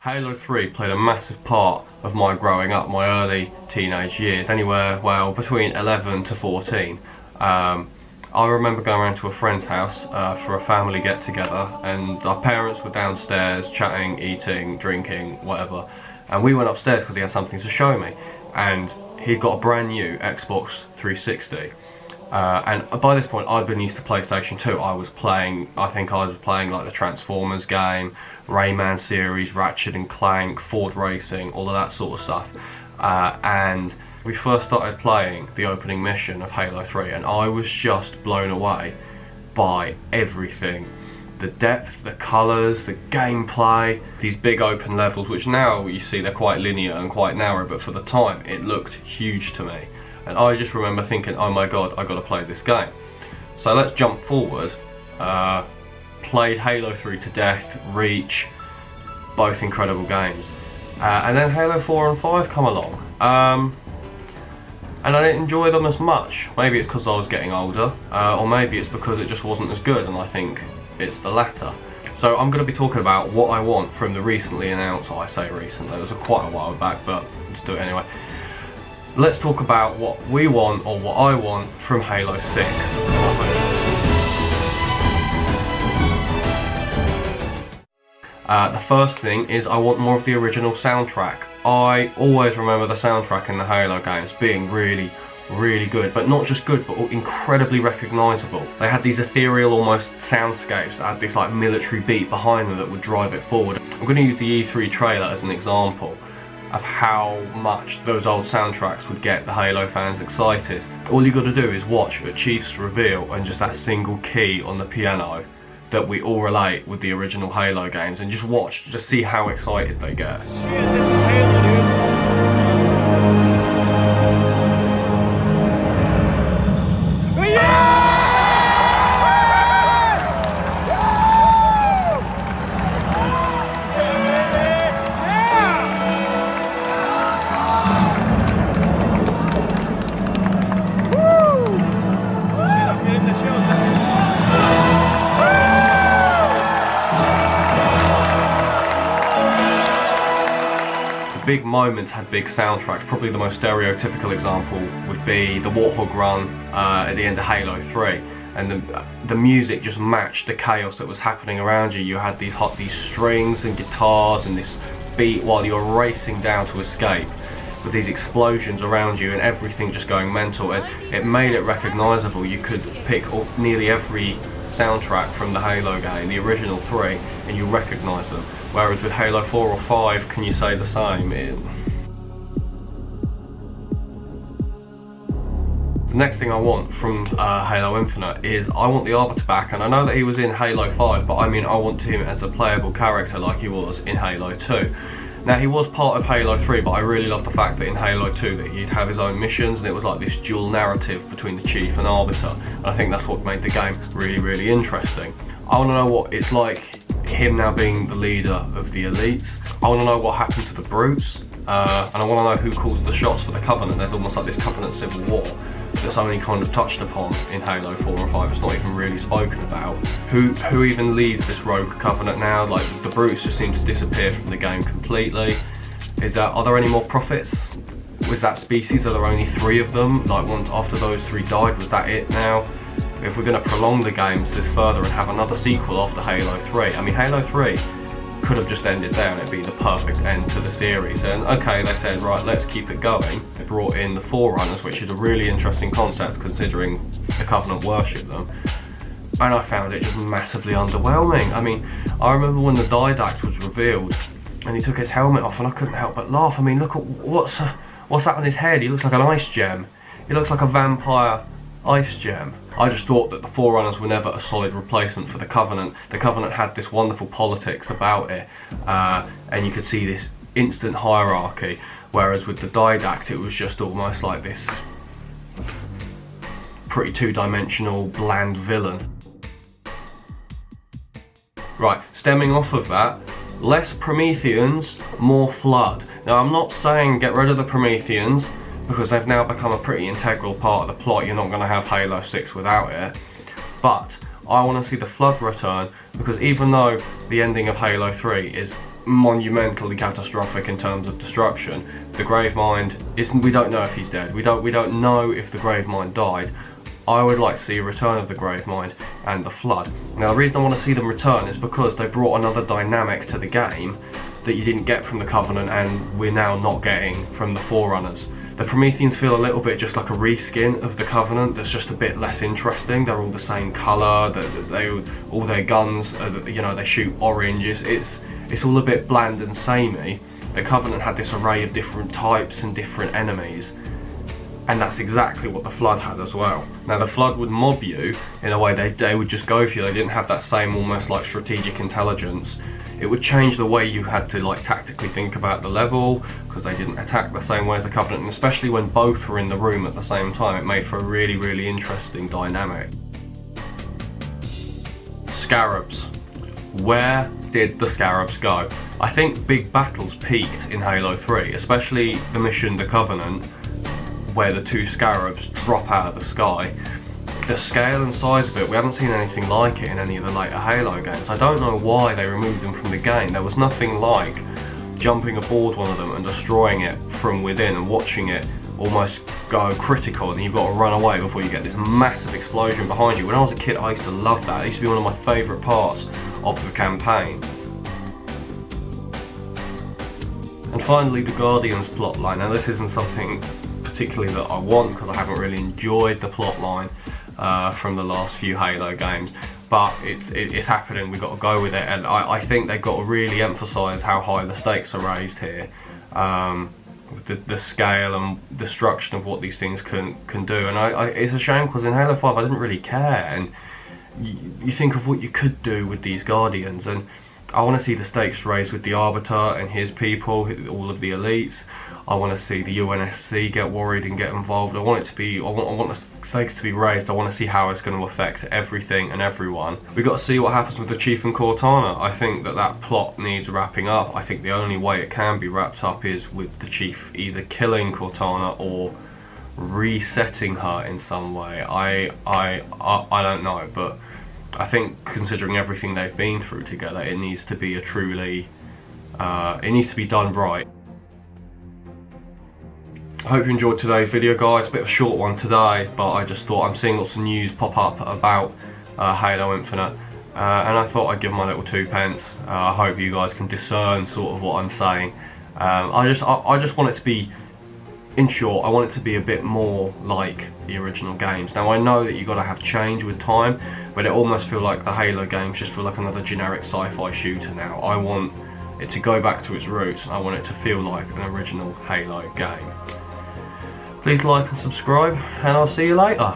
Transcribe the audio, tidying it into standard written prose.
Halo 3 played a massive part of my growing up, my early teenage years, anywhere, well, between 11 to 14. I remember going around to a friend's house for a family get-together, and our parents were downstairs chatting, eating, drinking, whatever, and we went upstairs because he had something to show me, and he'd got a brand new Xbox 360. And by this point I'd been used to PlayStation 2. I think I was playing like the Transformers game, Rayman series, Ratchet and Clank, Ford Racing, all of that sort of stuff. And we first started playing the opening mission of Halo 3 and I was just blown away by everything. The depth, the colours, the gameplay, these big open levels, which now you see they're quite linear and quite narrow, but for the time it looked huge to me. And I just remember thinking, oh my god, I gotta play this game. So let's jump forward. Played Halo 3 to death, Reach, both incredible games. And then Halo 4 and 5 come along. And I didn't enjoy them as much. Maybe it's because I was getting older, or maybe it's because it just wasn't as good, and I think it's the latter. So I'm going to be talking about what I want from the recently announced, I say recent, it was quite a while back, but let's do it anyway. Let's talk about what we want, or what I want, from Halo 6. The first thing is I want more of the original soundtrack. I always remember the soundtrack in the Halo games being really, really good, but not just good, but incredibly recognisable. They had these ethereal almost soundscapes that had this like military beat behind them that would drive it forward. I'm going to use the E3 trailer as an example of how much those old soundtracks would get the Halo fans excited. All you got to do is watch a Chief's reveal and just that single key on the piano that we all relate with the original Halo games, and just watch, just see how excited they get. Yeah, this is Halo, dude. Yeah! Big moments had big soundtracks. Probably the most stereotypical example would be the Warthog run at the end of Halo 3, and the music just matched the chaos that was happening around you. You had these strings and guitars and this beat while you were racing down to escape, with these explosions around you and everything just going mental, and it made it recognisable. You could pick nearly every soundtrack from the Halo game, the original 3, and you recognise them. Whereas with Halo 4 or 5, can you say the same? The next thing I want from Halo Infinite is I want the Arbiter back, and I know that he was in Halo 5, but I mean I want him as a playable character like he was in Halo 2. Now he was part of Halo 3, but I really love the fact that in Halo 2 that he'd have his own missions and it was like this dual narrative between the Chief and Arbiter, and I think that's what made the game really, really interesting. I want to know what it's like him now being the leader of the elites. I want to know what happened to the Brutes, and I want to know who calls the shots for the Covenant. There's almost like this Covenant civil war that's only kind of touched upon in Halo 4 and 5. It's not even really spoken about. Who even leads this rogue Covenant now? Like, the Brutes just seem to disappear from the game completely. Are there any more prophets? Was that species? Are there only 3 of them? Like, once after those 3 died, was that it now? If we're going to prolong the games this further and have another sequel after Halo 3, I mean Halo 3 could have just ended there and it'd be the perfect end to the series. And okay, they said, right, let's keep it going. They brought in the Forerunners, which is a really interesting concept considering the Covenant worship them. And I found it just massively underwhelming. I mean, I remember when the Didact was revealed and he took his helmet off and I couldn't help but laugh. I mean, look at what's that on his head? He looks like an ice gem. He looks like a vampire ice gem. I just thought that the Forerunners were never a solid replacement for the Covenant. The Covenant had this wonderful politics about it, and you could see this instant hierarchy, whereas with the Didact it was just almost like this pretty two-dimensional, bland villain. Right, stemming off of that, less Prometheans, more Flood. Now I'm not saying get rid of the Prometheans, because they've now become a pretty integral part of the plot. You're not going to have Halo 6 without it. But I want to see the Flood return, because even though the ending of Halo 3 is monumentally catastrophic in terms of destruction. The Gravemind isn't. We don't know if he's dead. We don't know if the Gravemind died. I would like to see a return of the Gravemind and the Flood. Now the reason I want to see them return is because they brought another dynamic to the game that you didn't get from the Covenant, and we're now not getting from the Forerunners. The Prometheans feel a little bit just like a reskin of the Covenant that's just a bit less interesting. They're all the same colour, all their guns, you know, they shoot orange. It's all a bit bland and samey. The Covenant had this array of different types and different enemies, and that's exactly what the Flood had as well. Now the Flood would mob you in a way they would just go for you. They didn't have that same almost like strategic intelligence. It would change the way you had to like tactically think about the level, because they didn't attack the same way as the Covenant, and especially when both were in the room at the same time, it made for a really, really interesting dynamic. Scarabs. Where did the Scarabs go? I think big battles peaked in Halo 3, especially the mission The Covenant, where the two Scarabs drop out of the sky. The scale and size of it, we haven't seen anything like it in any of the later Halo games. I don't know why they removed them from the game. There was nothing like jumping aboard one of them and destroying it from within and watching it almost go critical, and you've got to run away before you get this massive explosion behind you. When I was a kid, I used to love that. It used to be one of my favourite parts of the campaign. And finally, the Guardians plotline. Now this isn't something particularly that I want, because I haven't really enjoyed the plotline from the last few Halo games, but it's happening, we've got to go with it, and I think they've got to really emphasise how high the stakes are raised here. The scale and destruction of what these things can do, and it's a shame, because in Halo 5 I didn't really care, and you think of what you could do with these Guardians, and I want to see the stakes raised with the Arbiter and his people, all of the elites. I want to see the UNSC get worried and get involved. I want the stakes to be raised. I want to see how it's going to affect everything and everyone. We've got to see what happens with the Chief and Cortana. I think that plot needs wrapping up. I think the only way it can be wrapped up is with the Chief either killing Cortana or resetting her in some way. I don't know, but I think considering everything they've been through together, it needs to be it needs to be done right. I hope you enjoyed today's video, guys. A bit of a short one today, but I just thought I'm seeing lots of news pop up about Halo Infinite, and I thought I'd give my little 2 pence. I hope you guys can discern sort of what I'm saying. I just want it to be, in short, I want it to be a bit more like the original games. Now I know that you've got to have change with time, but it almost feels like the Halo games just feel like another generic sci-fi shooter now. I want it to go back to its roots. I want it to feel like an original Halo game. Please like and subscribe, and I'll see you later.